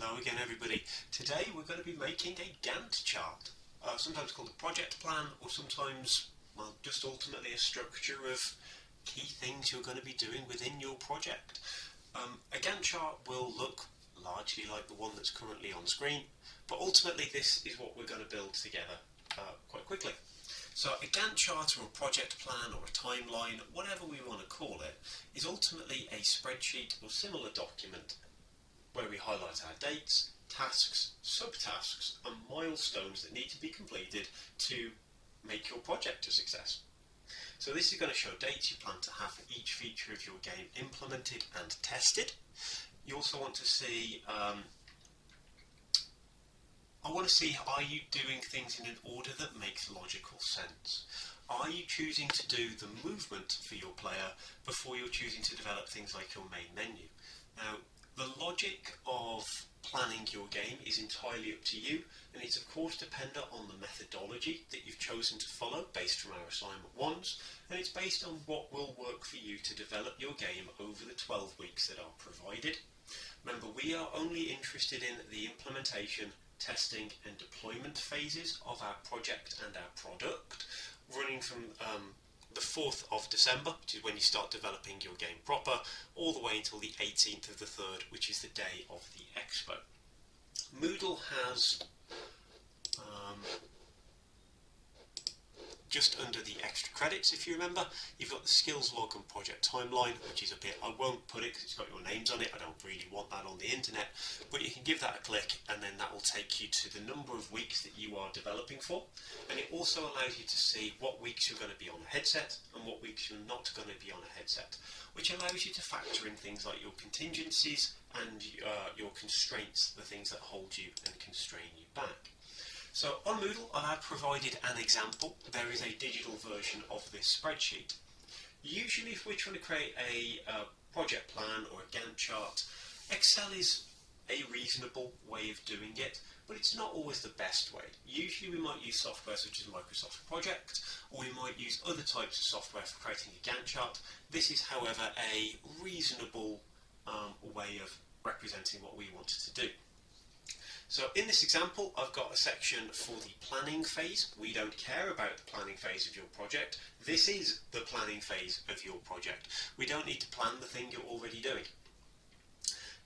Hello again everybody. Today we're going to be making a Gantt chart, sometimes called a project plan or sometimes, well, just ultimately a structure of key things you're going to be doing within your project. A Gantt chart will look largely like the one that's currently on screen, but ultimately this is what we're going to build together quite quickly. So a Gantt chart or a project plan or a timeline, whatever we want to call it, is ultimately a spreadsheet or similar document where we highlight our dates, tasks, subtasks and milestones that need to be completed to make your project a success. So this is going to show dates you plan to have for each feature of your game implemented and tested. You also want to see, are you doing things in an order that makes logical sense? Are you choosing to do the movement for your player before you're choosing to develop things like your main menu? Now, the logic of planning your game is entirely up to you, and it's of course dependent on the methodology that you've chosen to follow based from our assignment ones, and it's based on what will work for you to develop your game over the 12 weeks that are provided. Remember, we are only interested in the implementation, testing and deployment phases of our project and our product, running from the 4th of December, which is when you start developing your game proper, all the way until the 18th of the 3rd, which is the day of the expo. Moodle has just under the extra credits, if you remember, you've got the skills log and project timeline, which is up here. I won't put it because it's got your names on it. I don't really want that on the internet, but you can give that a click and then that will take you to the number of weeks that you are developing for. And it also allows you to see what weeks you're going to be on a headset and what weeks you're not going to be on a headset, which allows you to factor in things like your contingencies and your constraints, the things that hold you and constrain you back. So on Moodle, I have provided an example. There is a digital version of this spreadsheet. Usually if we're trying to create a project plan or a Gantt chart, Excel is a reasonable way of doing it, but it's not always the best way. Usually we might use software such as Microsoft Project, or we might use other types of software for creating a Gantt chart. This is, however, a reasonable way of representing what we wanted to do. So in this example, I've got a section for the planning phase. We don't care about the planning phase of your project. This is the planning phase of your project. We don't need to plan the thing you're already doing.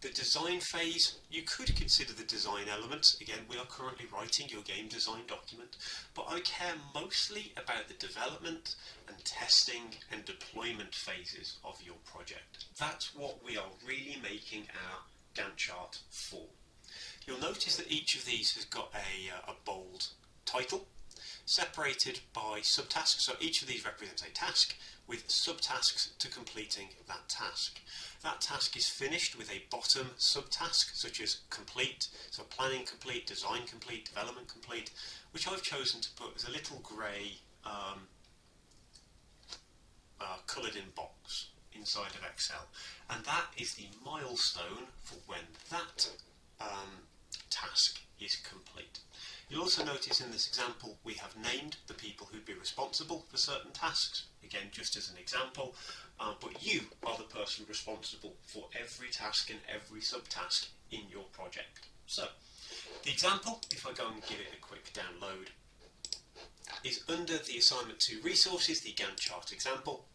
The design phase, you could consider the design elements. Again, we are currently writing your game design document, but I care mostly about the development and testing and deployment phases of your project. That's what we are really making our Gantt chart for. You'll notice that each of these has got a bold title separated by subtasks. So each of these represents a task with subtasks to completing that task. That task is finished with a bottom subtask such as complete, so planning complete, design complete, development complete, which I've chosen to put as a little grey coloured in box inside of Excel. And that is the milestone for when that task is complete. You'll also notice in this example we have named the people who'd be responsible for certain tasks, again just as an example, but you are the person responsible for every task and every subtask in your project. So the example, if I go and give it a quick download, is under the assignment 2 resources, the Gantt chart example,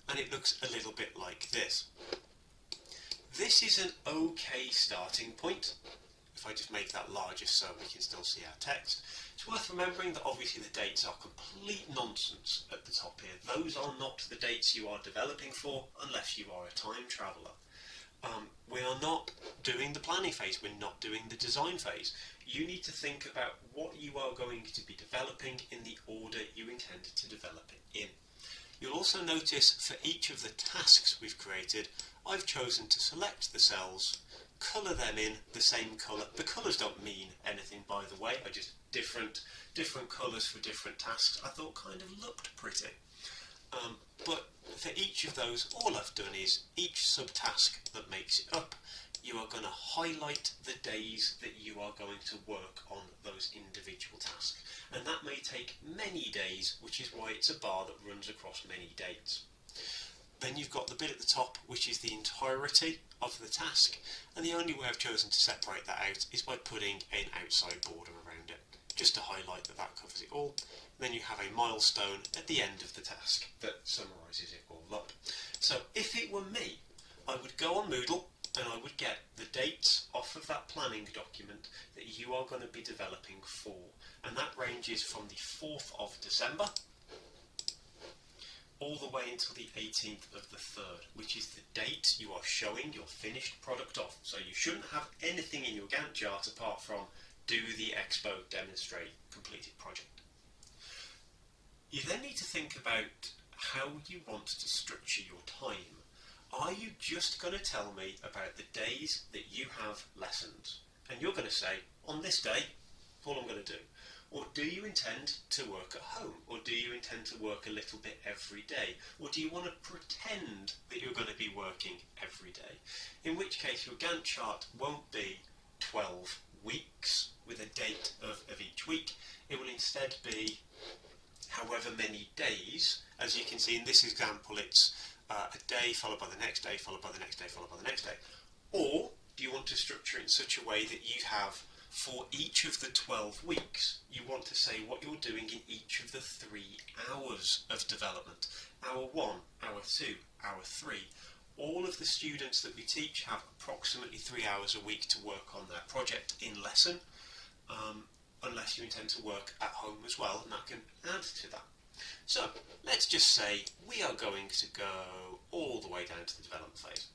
and it looks a little bit like this. This is an okay starting point. If I just make that larger so we can still see our text. It's worth remembering that obviously the dates are complete nonsense at the top here. Those are not the dates you are developing for unless you are a time traveller. We are not doing the planning phase, we're not doing the design phase. You need to think about what you are going to be developing in the order you intended to develop it in. You'll also notice for each of the tasks we've created, I've chosen to select the cells, colour them in the same colour. The colours don't mean anything, by the way, are just different colours for different tasks. I thought kind of looked pretty. But for each of those, all I've done is each subtask that makes it up, you are going to highlight the days that you are going to work on those individual tasks. And that may take many days, which is why it's a bar that runs across many dates. Then you've got the bit at the top, which is the entirety of the task, and the only way I've chosen to separate that out is by putting an outside border around it, just to highlight that that covers it all. And then you have a milestone at the end of the task that summarises it all up. So if it were me, I would go on Moodle and I would get the dates off of that planning document that you are going to be developing for, and that ranges from the 4th of December all the way until the 18th of the 3rd, which is the date you are showing your finished product off. So you shouldn't have anything in your Gantt chart apart from do the expo, demonstrate, completed project. You then need to think about how you want to structure your time. Are you just going to tell me about the days that you have lessons? And you're going to say, on this day, all I'm going to do. Or do you intend to work at home? Or do you intend to work a little bit every day? Or do you want to pretend that you're going to be working every day? In which case your Gantt chart won't be 12 weeks with a date of each week. It will instead be however many days. As you can see in this example, it's a day followed by the next day, followed by the next day, followed by the next day. Or do you want to structure it in such a way that you have, for each of the 12 weeks, you want to say what you're doing in each of the 3 hours of development. Hour 1, hour 2, hour 3. All of the students that we teach have approximately 3 hours a week to work on their project in lesson, unless you intend to work at home as well, and that can add to that. So let's just say we are going to go all the way down to the development phase.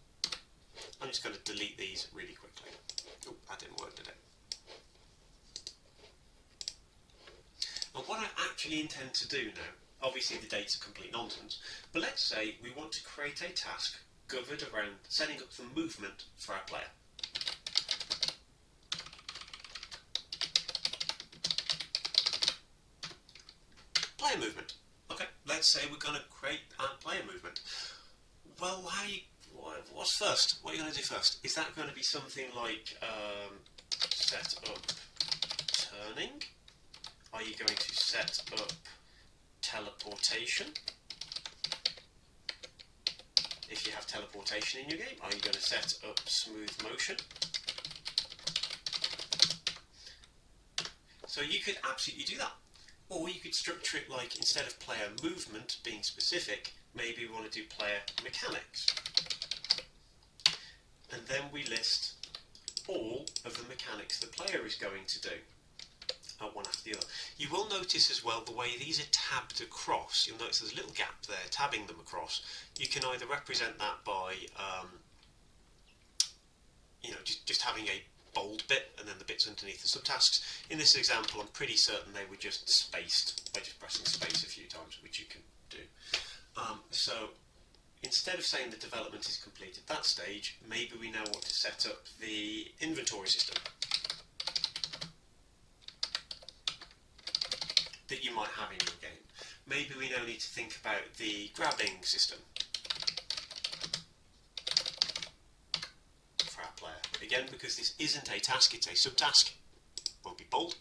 I'm just going to delete these really quickly. Oh, that didn't work, did it? And what I actually intend to do now, obviously the dates are complete nonsense, but let's say we want to create a task governed around setting up the movement for our player. Player movement. Okay, let's say we're going to create a player movement. Well, what's first? What are you going to do first? Is that going to be something like set up turning? Are you going to set up teleportation? If you have teleportation in your game, are you going to set up smooth motion? So you could absolutely do that. Or you could structure it like, instead of player movement being specific, maybe we want to do player mechanics. And then we list all of the mechanics the player is going to do, one after the other. You will notice as well the way these are tabbed across. You'll notice there's a little gap there, tabbing them across. You can either represent that by, just having a bold bit and then the bits underneath the subtasks. In this example, I'm pretty certain they were just spaced by just pressing space a few times, which you can do. So instead of saying the development is complete at that stage, maybe we now want to set up the inventory system that you might have in your game. Maybe we now need to think about the grabbing system for our player. Again, because this isn't a task, it's a subtask, won't be bold.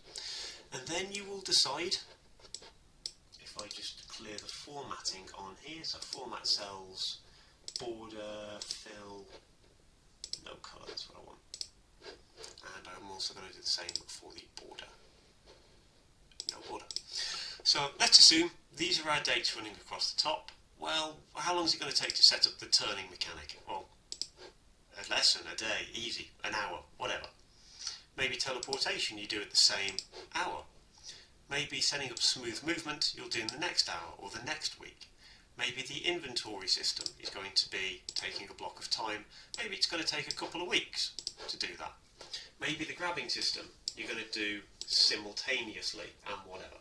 And then you will decide, if I just clear the formatting on here, so format cells, border, fill, no colour, that's what I want. And I'm also going to do the same for the border. No border. So let's assume these are our dates running across the top. Well, how long is it going to take to set up the turning mechanic? Well, a lesson, a day, easy, an hour, whatever. Maybe teleportation you do at the same hour. Maybe setting up smooth movement you'll do in the next hour or the next week. Maybe the inventory system is going to be taking a block of time. Maybe it's going to take a couple of weeks to do that. Maybe the grabbing system you're going to do simultaneously and whatever.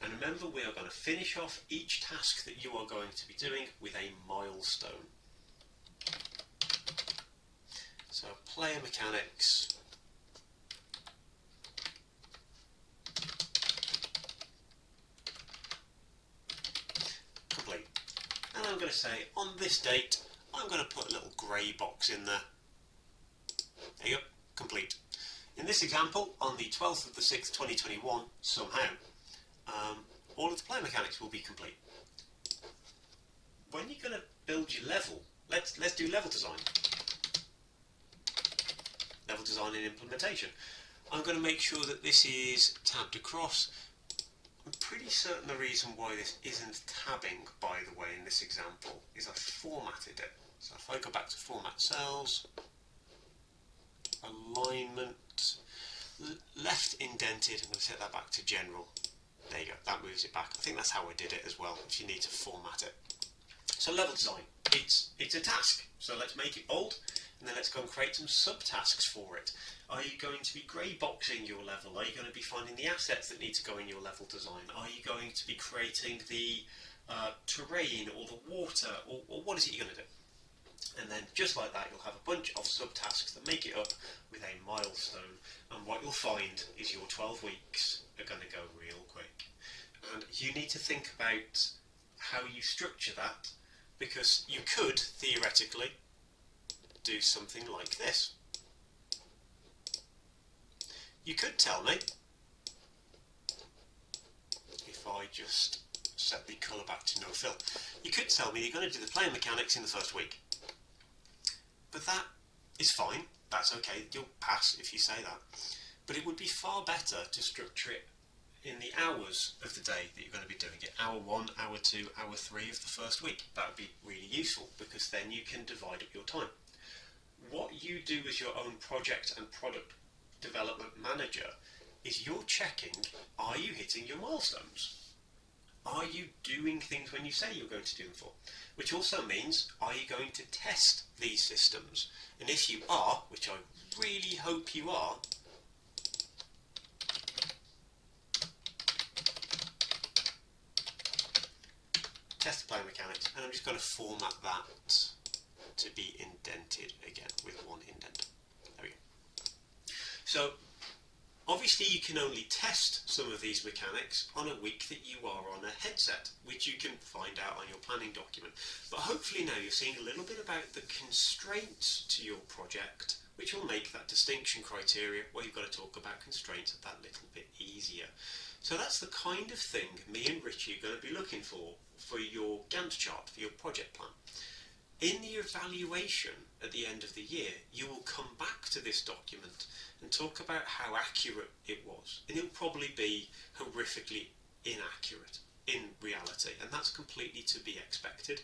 And remember, we are going to finish off each task that you are going to be doing with a milestone. So player mechanics, complete. And I'm going to say, on this date, I'm going to put a little grey box in there. There you go, complete. In this example, on the 12th of the 6th, 2021, somehow, all of the player mechanics will be complete. When you're going to build your level. Let's do level design. Level design and implementation. I'm going to make sure that this is tabbed across. I'm pretty certain the reason why this isn't tabbing, by the way, in this example, is I formatted it. So if I go back to format cells, alignment, left indented, I'm going to set that back to general. There you go, that moves it back. I think that's how I did it as well, if you need to format it. So level design, it's a task. So let's make it bold, and then let's go and create some subtasks for it. Are you going to be grey boxing your level? Are you going to be finding the assets that need to go in your level design? Are you going to be creating the terrain or the water, or what is it you're going to do? And then just like that, you'll have a bunch of subtasks that make it up with a milestone. And what you'll find is your 12 weeks are going to go real quick. And you need to think about how you structure that, because you could theoretically do something like this. You could tell me, if I just set the colour back to no fill, you could tell me you're going to do the player mechanics in the first week. But that is fine, that's okay, you'll pass if you say that. But it would be far better to structure it in the hours of the day that you're going to be doing it. Hour 1, hour 2, hour 3 of the first week. That would be really useful, because then you can divide up your time. What you do as your own project and product development manager is you're checking, are you hitting your milestones? Are you doing things when you say you're going to do them for? Which also means, are you going to test these systems? And if you are, which I really hope you are, test the player mechanics, and I'm just going to format that to be indented again with one indent. There we go. So obviously you can only test some of these mechanics on a week that you are on a headset, which you can find out on your planning document. But hopefully now you're seeing a little bit about the constraints to your project, which will make that distinction criteria where you've got to talk about constraints that little bit easier. So that's the kind of thing me and Richie are going to be looking for your Gantt chart, for your project plan. In the evaluation at the end of the year, you will come back to this document and talk about how accurate it was. And it'll probably be horrifically inaccurate in reality, and that's completely to be expected.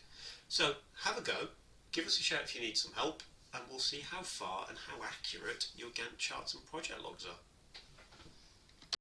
So have a go, give us a shout if you need some help, and we'll see how far and how accurate your Gantt charts and project logs are.